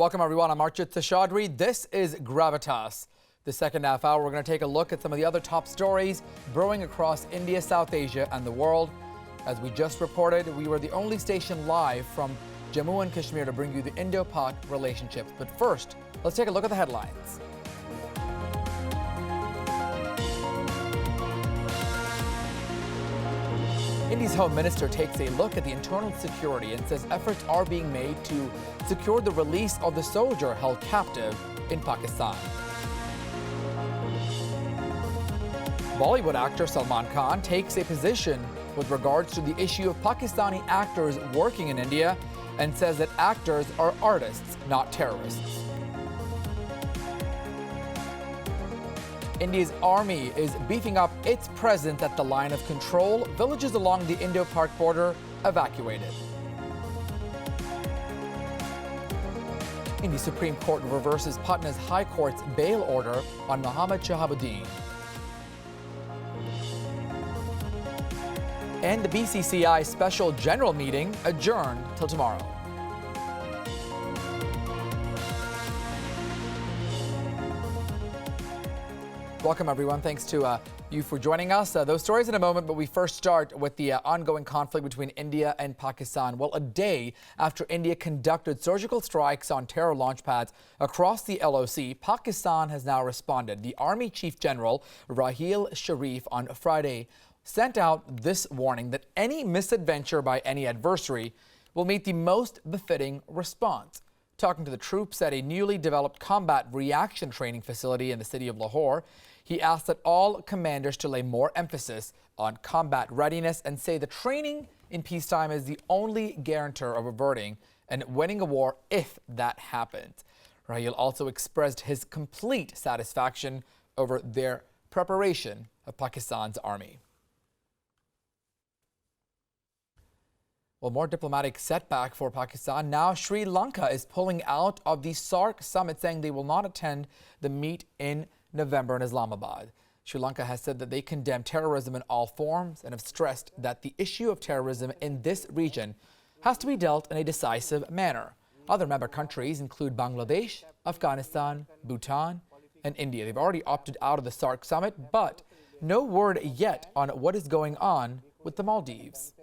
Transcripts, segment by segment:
Welcome everyone, I'm Archit Seshadri. This is Gravitas. The second half hour, we're going to take a look at some of the other top stories brewing across India, South Asia and the world. As we just reported, we were the only station live from Jammu and Kashmir to bring you the Indo-Pak relationship. But first, let's take a look at the headlines. India's Home Minister takes a look at the internal security and says efforts are being made to secure the release of the soldier held captive in Pakistan. Bollywood actor Salman Khan takes a position with regards to the issue of Pakistani actors working in India and says that actors are artists, not terrorists. India's army is beefing up its presence at the line of control. Villages along the Indo-Pak border evacuated. India's Supreme Court reverses Patna's High Court's bail order on Mohammad Shahabuddin. And the BCCI special general meeting adjourned till tomorrow. Welcome everyone. Thanks to you for joining us. Those stories in a moment, but we first start with the ongoing conflict between India and Pakistan. Well, a day after India conducted surgical strikes on terror launch pads across the LOC, Pakistan has now responded. The Army Chief General Raheel Sharif on Friday sent out this warning that any misadventure by any adversary will meet the most befitting response. Talking to the troops at a newly developed combat reaction training facility in the city of Lahore, he asked that all commanders to lay more emphasis on combat readiness and say the training in peacetime is the only guarantor of averting and winning a war if that happens. Raheel also expressed his complete satisfaction over their preparation of Pakistan's army. Well, more diplomatic setback for Pakistan. Now Sri Lanka is pulling out of the SAARC summit, saying they will not attend the meet in November in Islamabad. Sri Lanka has said that they condemn terrorism in all forms and have stressed that the issue of terrorism in this region has to be dealt in a decisive manner. Other member countries include Bangladesh, Afghanistan, Bhutan, and India. They've already opted out of the SAARC summit, but no word yet on what is going on with the Maldives.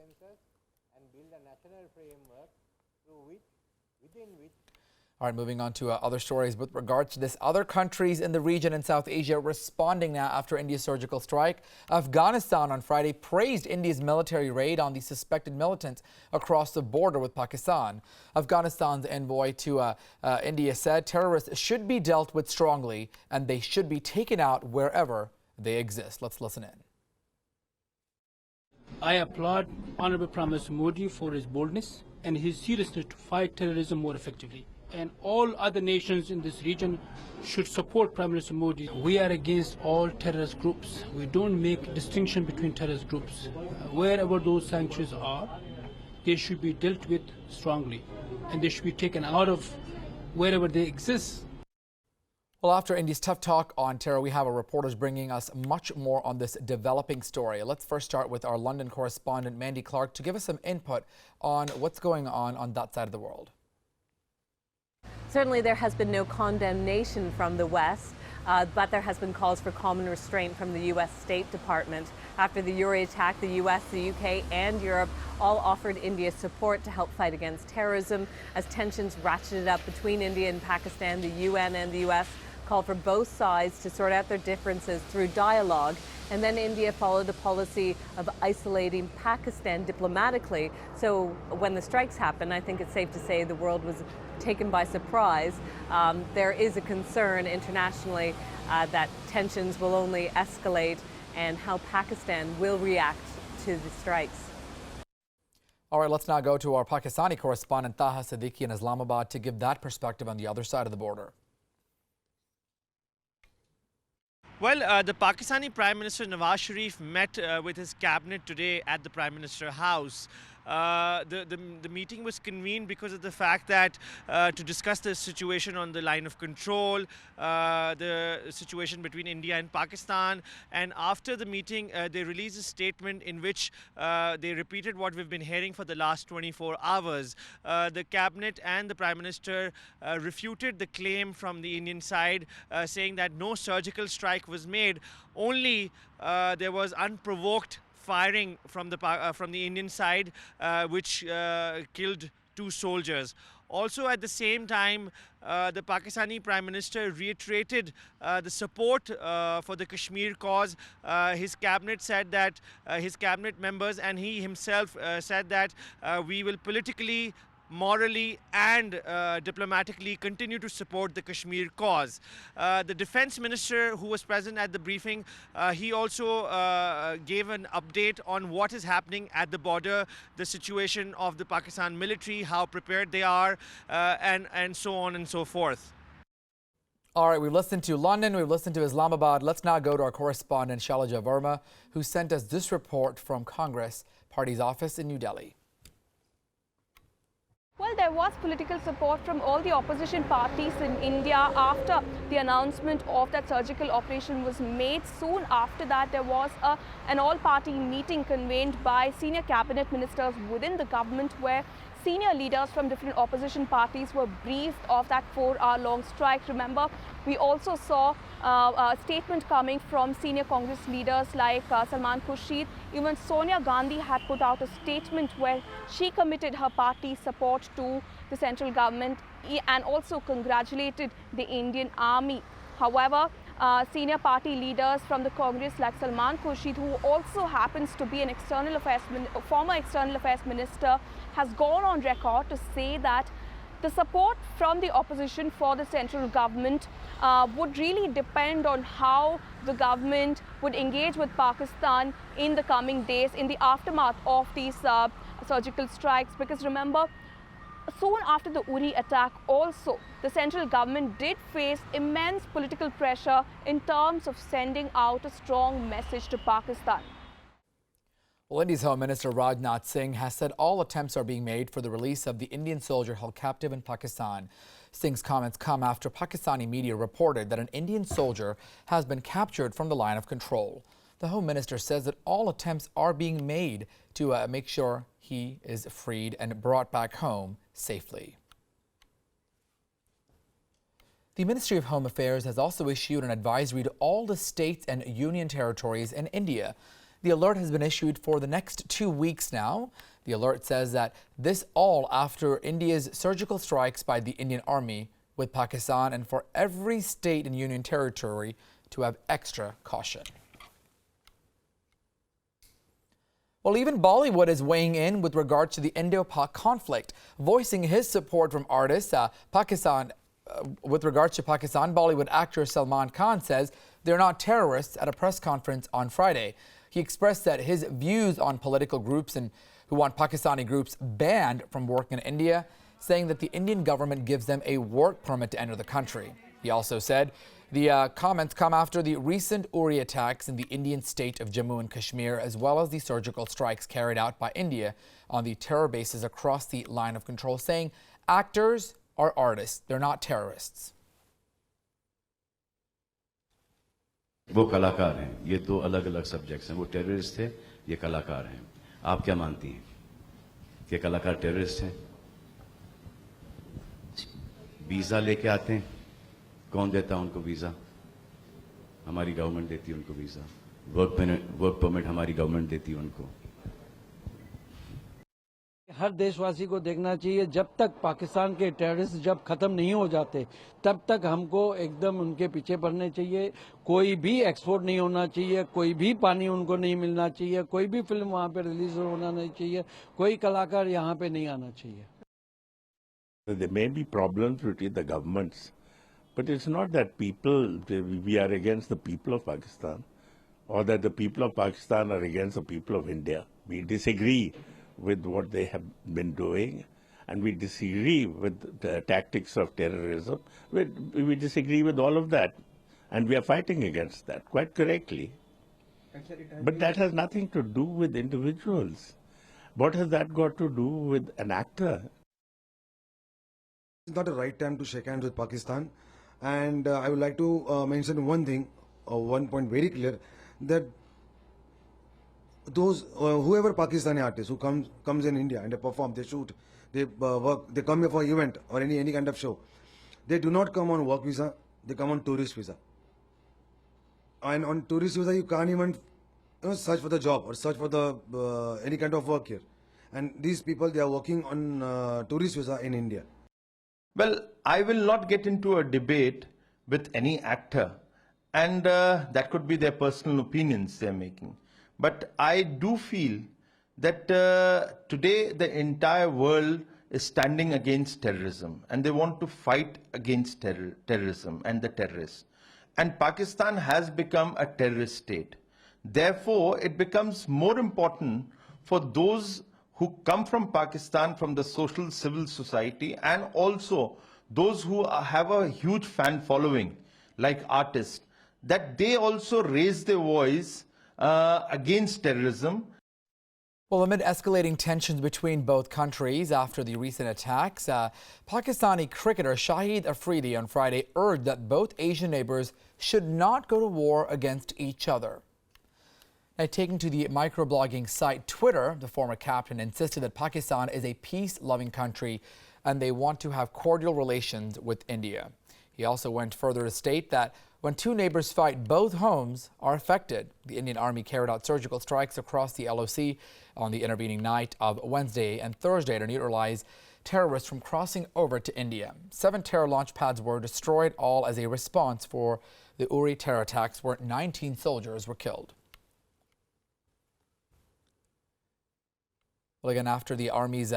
All right, moving on to other stories with regards to this. Other countries in the region in South Asia responding now after India's surgical strike. Afghanistan on Friday praised India's military raid on the suspected militants across the border with Pakistan. Afghanistan's envoy to India said terrorists should be dealt with strongly and they should be taken out wherever they exist. Let's listen in. I applaud Honorable Prime Minister Modi for his boldness and his seriousness to fight terrorism more effectively. And all other nations in this region should support Prime Minister Modi. We are against all terrorist groups. We don't make distinction between terrorist groups. Wherever those sanctions are, they should be dealt with strongly and they should be taken out of wherever they exist. Well, after India's tough talk on terror, we have our reporters bringing us much more on this developing story. Let's first start with our London correspondent, Mandy Clark, to give us some input on what's going on that side of the world. Certainly there has been no condemnation from the West, but there has been calls for common restraint from the U.S. State Department. After the Uri attack, the U.S., the U.K. and Europe all offered India support to help fight against terrorism. As tensions ratcheted up between India and Pakistan, the UN and the U.S. called for both sides to sort out their differences through dialogue. And then India followed a policy of isolating Pakistan diplomatically. So when the strikes happened, I think it's safe to say the world was taken by surprise. There is a concern internationally that tensions will only escalate and how Pakistan will react to the strikes. All right, let's now go to our Pakistani correspondent Taha Siddiqui in Islamabad to give that perspective on the other side of the border. Well, the Pakistani Prime Minister Nawaz Sharif met with his cabinet today at the Prime Minister House. The meeting was convened because of the fact that to discuss the situation on the line of control, the situation between India and Pakistan. And after the meeting, they released a statement in which they repeated what we've been hearing for the last 24 hours. The cabinet and the Prime Minister refuted the claim from the Indian side, saying that no surgical strike was made, only there was unprovoked firing from the Indian side, which killed 2 soldiers. Also, at the same time, the Pakistani Prime Minister reiterated the support for the Kashmir cause. His cabinet said that his cabinet members and he himself said that we will politically, morally and diplomatically continue to support the Kashmir cause. The defense minister who was present at the briefing, he also gave an update on what is happening at the border, the situation of the Pakistan military, how prepared they are, and so on and so forth. All right, we've listened to London, we've listened to Islamabad. Let's now go to our correspondent Shailaja Verma, who sent us this report from Congress Party's office in New Delhi. Well, there was political support from all the opposition parties in India after the announcement of that surgical operation was made. Soon after that, there was an all-party meeting convened by senior cabinet ministers within the government, where senior leaders from different opposition parties were briefed of that 4-hour-long strike. Remember, we also saw a statement coming from senior Congress leaders like Salman Khan. Even Sonia Gandhi had put out a statement where she committed her party's support to the central government and also congratulated the Indian Army. However, senior party leaders from the Congress like Salman Khan, who also happens to be an former external affairs minister, has gone on record to say that the support from the opposition for the central government would really depend on how the government would engage with Pakistan in the coming days in the aftermath of these surgical strikes. Because remember, soon after the Uri attack also, the central government did face immense political pressure in terms of sending out a strong message to Pakistan. Well, India's Home Minister Rajnath Singh has said all attempts are being made for the release of the Indian soldier held captive in Pakistan. Singh's comments come after Pakistani media reported that an Indian soldier has been captured from the line of control. The Home Minister says that all attempts are being made to make sure he is freed and brought back home safely. The Ministry of Home Affairs has also issued an advisory to all the states and union territories in India. The alert has been issued for the next 2 weeks now. The alert says that this all after India's surgical strikes by the Indian Army with Pakistan, and for every state and union territory to have extra caution. Well, even Bollywood is weighing in with regard to the Indo-Pak conflict, voicing his support from artists. With regards to Pakistan, Bollywood actor Salman Khan says they're not terrorists at a press conference on Friday. He expressed that his views on political groups and who want Pakistani groups banned from working in India, saying that the Indian government gives them a work permit to enter the country. He also said the comments come after the recent Uri attacks in the Indian state of Jammu and Kashmir, as well as the surgical strikes carried out by India on the terror bases across the line of control, saying actors are artists, they're not terrorists. वो कलाकार हैं, ये 2 अलग-अलग subjects हैं। वो terrorist थे, ये कलाकार हैं। आप क्या मानती हैं कि कलाकार टेररिस्ट हैं? वीजा लेके आते हैं, कौन देता है उनको वीजा? हमारी गवर्नमेंट देती है उनको वीजा। वर्क परमिट हमारी गवर्नमेंट देती है उनको। हर देशवासी को देखना चाहिए, जब तक पाकिस्तान के टेररिस्ट जब खत्म नहीं हो जाते तब तक हमको एकदम उनके पीछे पड़ने चाहिए। कोई भी एक्सपोर्ट नहीं होना चाहिए, कोई भी पानी उनको नहीं मिलना चाहिए, कोई भी फिल्म वहां पे रिलीज होना नहीं चाहिए, कोई कलाकार यहाँ पे नहीं आना चाहिए। There may be problems between the governments, but it's not that we are against the people of Pakistan, or that the people of Pakistan are against the people of India. We disagree with what they have been doing, and we disagree with the tactics of terrorism. We disagree with all of that, and we are fighting against that quite correctly. But that has nothing to do with individuals. What has that got to do with an actor? It's not the right time to shake hands with Pakistan, and I would like to mention one thing, one point very clear, that those whoever Pakistani artist who comes in India and they perform, they shoot, they work, they come here for event or any kind of show, they do not come on work visa, they come on tourist visa. And on tourist visa, you can't even search for the job or search for the any kind of work here. And these people, they are working on tourist visa in India. Well, I will not get into a debate with any actor, and that could be their personal opinions they're making. But I do feel that today the entire world is standing against terrorism, and they want to fight against terrorism and the terrorists. And Pakistan has become a terrorist state. Therefore, it becomes more important for those who come from Pakistan, from the social civil society, and also those who have a huge fan following, like artists, that they also raise their voice against terrorism. Well, amid escalating tensions between both countries after the recent attacks, Pakistani cricketer Shahid Afridi on Friday urged that both Asian neighbors should not go to war against each other. Now, taking to the microblogging site Twitter, the former captain insisted that Pakistan is a peace-loving country and they want to have cordial relations with India. He also went further to state that when two neighbors fight, both homes are affected. The Indian Army carried out surgical strikes across the LOC on the intervening night of Wednesday and Thursday to neutralize terrorists from crossing over to India. 7 terror launch pads were destroyed, all as a response for the Uri terror attacks where 19 soldiers were killed. Well, again, after the Army's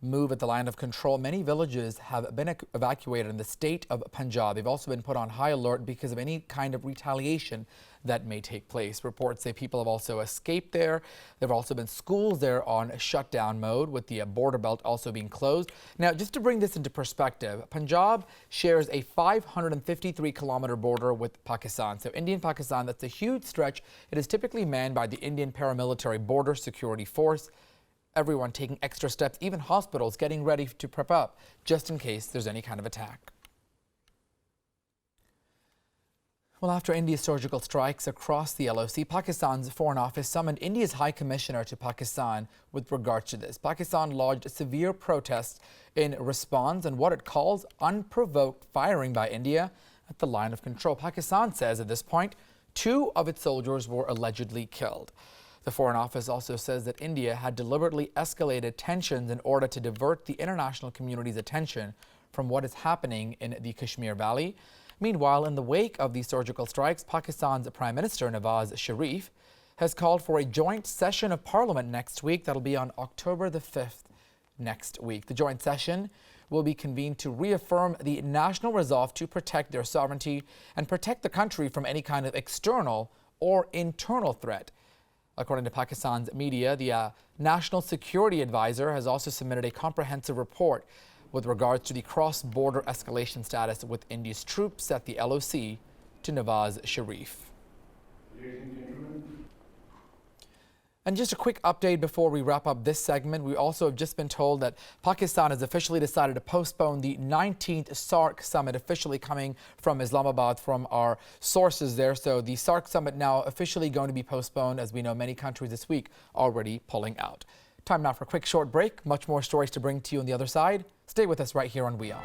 move at the line of control, many villages have been evacuated in the state of Punjab. They've also been put on high alert because of any kind of retaliation that may take place. Reports say people have also escaped there. There have also been schools there on shutdown mode, with the border belt also being closed. Now, just to bring this into perspective, Punjab shares a 553-kilometer border with Pakistan. So India and Pakistan, that's a huge stretch. It is typically manned by the Indian paramilitary border security force. Everyone taking extra steps, even hospitals getting ready to prep up just in case there's any kind of attack. Well, after India's surgical strikes across the LOC, Pakistan's Foreign Office summoned India's High Commissioner to Pakistan with regards to this. Pakistan lodged severe protests in response and what it calls unprovoked firing by India at the line of control. Pakistan says at this point, 2 of its soldiers were allegedly killed. The Foreign Office also says that India had deliberately escalated tensions in order to divert the international community's attention from what is happening in the Kashmir Valley. Meanwhile, in the wake of these surgical strikes, Pakistan's Prime Minister Nawaz Sharif has called for a joint session of Parliament next week. That'll be on October the 5th next week. The joint session will be convened to reaffirm the national resolve to protect their sovereignty and protect the country from any kind of external or internal threat. According to Pakistan's media, the National Security Advisor has also submitted a comprehensive report with regards to the cross-border escalation status with India's troops at the LOC to Nawaz Sharif. And just a quick update before we wrap up this segment. We also have just been told that Pakistan has officially decided to postpone the 19th SAARC summit, officially coming from Islamabad from our sources there. So the SAARC summit now officially going to be postponed, as we know many countries this week already pulling out. Time now for a quick short break. Much more stories to bring to you on the other side. Stay with us right here on We Are.